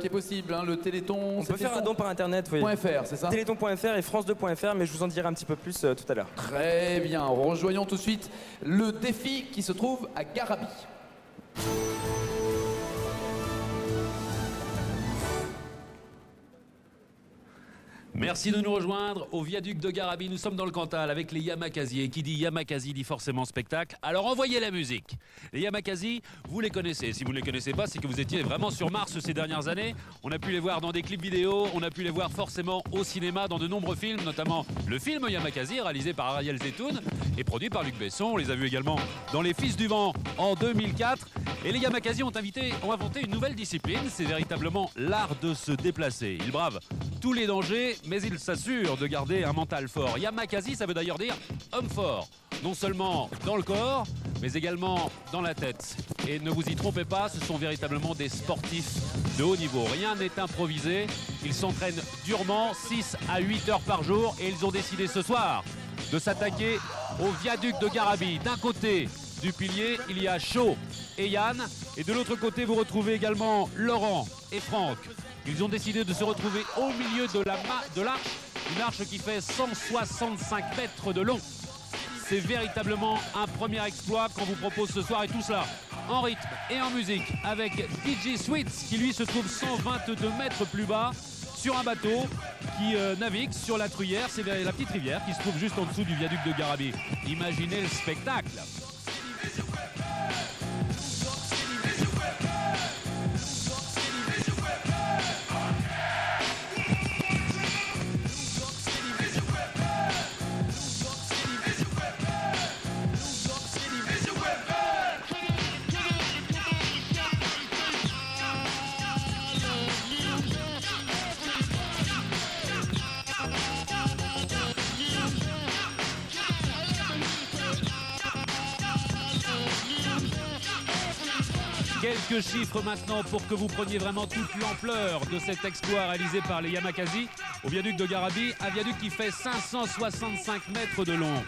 qui est possible, hein, le Téléthon. On peut faire un don par internet, oui. .fr, c'est ça? Téléthon.fr et France2.fr, mais je vous en dirai un petit peu plus tout à l'heure. Très bien, rejoignons tout de suite le défi qui se trouve à Garabi. Merci de nous rejoindre au viaduc de Garabi. Nous sommes dans le Cantal avec les Yamakasi. Et qui dit Yamakasi dit forcément spectacle. Alors envoyez la musique. Les Yamakasi, vous les connaissez. Si vous ne les connaissez pas, c'est que vous étiez vraiment sur Mars ces dernières années. On a pu les voir dans des clips vidéo. On a pu les voir forcément au cinéma dans de nombreux films, notamment le film Yamakasi, réalisé par Ariel Zetoun et produit par Luc Besson. On les a vus également dans Les Fils du Vent en 2004. Et les Yamakasi ont inventé une nouvelle discipline. C'est véritablement l'art de se déplacer. Ils bravent tous les dangers, mais ils s'assurent de garder un mental fort. Yamakasi, ça veut d'ailleurs dire homme fort. Non seulement dans le corps, mais également dans la tête. Et ne vous y trompez pas, ce sont véritablement des sportifs de haut niveau. Rien n'est improvisé. Ils s'entraînent durement, 6 à 8 heures par jour. Et ils ont décidé ce soir de s'attaquer au viaduc de Garabi. D'un côté du pilier, il y a Shaw et Yann. Et de l'autre côté, vous retrouvez également Laurent et Franck. Ils ont décidé de se retrouver au milieu de l'arche, une arche qui fait 165 mètres de long. C'est véritablement un premier exploit qu'on vous propose ce soir, et tout cela en rythme et en musique avec DJ Sweets qui lui se trouve 122 mètres plus bas sur un bateau qui navigue sur la Truyère. C'est la petite rivière qui se trouve juste en dessous du viaduc de Garabi. Imaginez le spectacle. Quelques chiffres maintenant pour que vous preniez vraiment toute l'ampleur de cet exploit réalisé par les Yamakasi au viaduc de Garabi. Un viaduc qui fait 565 mètres de long,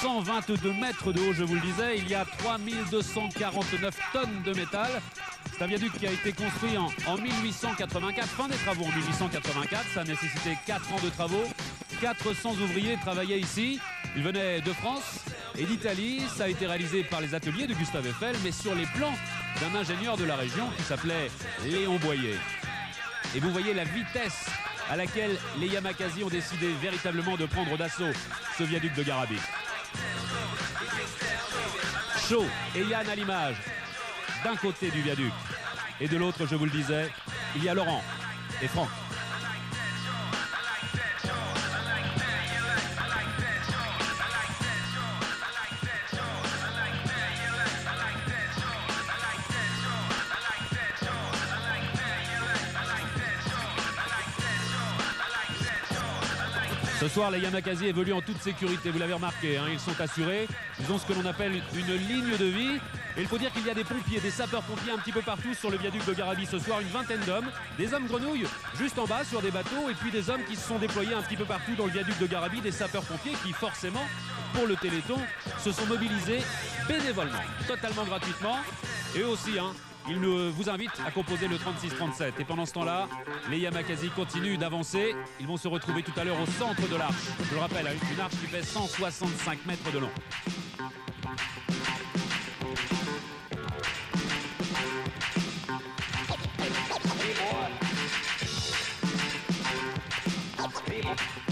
122 mètres de haut, je vous le disais. Il y a 3249 tonnes de métal. C'est un viaduc qui a été construit en 1884, fin des travaux en 1884. Ça a nécessité 4 ans de travaux. 400 ouvriers travaillaient ici. Ils venaient de France et d'Italie. Ça a été réalisé par les ateliers de Gustave Eiffel, mais sur les plans d'un ingénieur de la région qui s'appelait Léon Boyer. Et vous voyez la vitesse à laquelle les Yamakasi ont décidé véritablement de prendre d'assaut ce viaduc de Garabi. Shaw et Yann à l'image, d'un côté du viaduc, et de l'autre, je vous le disais, il y a Laurent et Franck. Ce soir, les Yamakasi évoluent en toute sécurité, vous l'avez remarqué, hein, ils sont assurés, ils ont ce que l'on appelle une ligne de vie. Et il faut dire qu'il y a des pompiers, des sapeurs-pompiers un petit peu partout sur le viaduc de Garabi ce soir, une vingtaine d'hommes, des hommes grenouilles juste en bas sur des bateaux, et puis des hommes qui se sont déployés un petit peu partout dans le viaduc de Garabi, des sapeurs-pompiers qui forcément, pour le Téléthon, se sont mobilisés bénévolement, totalement gratuitement, et eux aussi, hein. Il vous invite à composer le 36-37. Et pendant ce temps-là, les Yamakasi continuent d'avancer. Ils vont se retrouver tout à l'heure au centre de l'arche. Je le rappelle, une arche qui fait 165 mètres de long.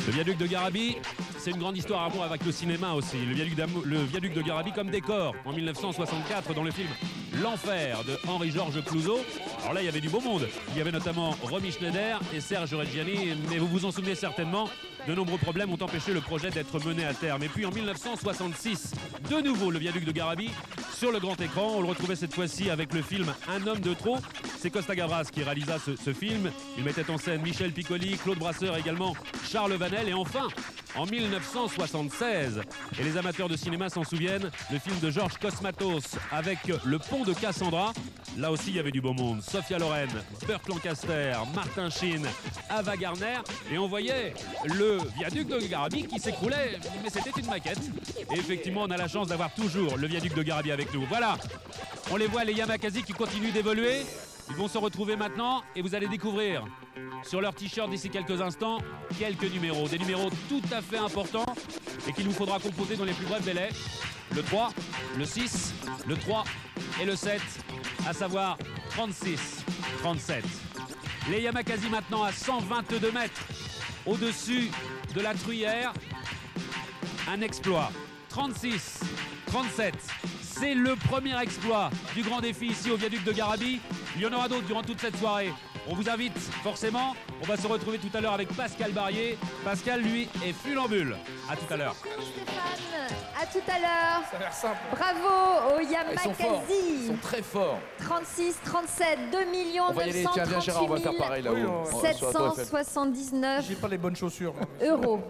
Le viaduc de Garabi, c'est une grande histoire à moi avec le cinéma aussi. Le viaduc de Garabi comme décor en 1964 dans le film L'Enfer de Henri-Georges Clouzot. Alors là, il y avait du beau monde. Il y avait notamment Romy Schneider et Serge Reggiani, mais vous vous en souvenez certainement, de nombreux problèmes ont empêché le projet d'être mené à terme. Et puis en 1966, de nouveau le viaduc de Garabi sur le grand écran. On le retrouvait cette fois-ci avec le film Un homme de trop. C'est Costa Gavras qui réalisa ce film. Il mettait en scène Michel Piccoli, Claude Brasseur, également Charles Vanel. Et enfin, en 1976, et les amateurs de cinéma s'en souviennent, le film de Georges Cosmatos avec Le Pont de Cassandra. Là aussi, il y avait du beau monde. Sophia Loren, Burt Lancaster, Martin Sheen, Ava Gardner. Et on voyait le viaduc de Garabi qui s'écroulait, mais c'était une maquette. Et effectivement, on a la chance d'avoir toujours le viaduc de Garabi avec nous. Voilà, on les voit, les Yamakasi qui continuent d'évoluer. Ils vont se retrouver maintenant et vous allez découvrir sur leur t-shirt d'ici quelques instants quelques numéros. Des numéros tout à fait importants et qu'il nous faudra composer dans les plus brefs délais. Le 3, le 6, le 3 et le 7, à savoir 36, 37. Les Yamakasi maintenant à 122 mètres au-dessus de la Truyère. Un exploit. 36, 37. C'est le premier exploit du grand défi ici au viaduc de Garabi. Il y en aura d'autres durant toute cette soirée. On vous invite forcément. On va se retrouver tout à l'heure avec Pascal Barrier. Pascal, lui, est funambule. À tout à l'heure. Stéphane, à tout à l'heure. Ça a l'air simple. Bravo au Ils sont forts. Ils Yamakasi. sont très forts. 36, 37, 2 On va y aller. Tiens, viens Gérard, on va faire pareil là-haut. Oui, sur la Tour Eiffel. 779 J'ai pas les bonnes chaussures. moi. euros.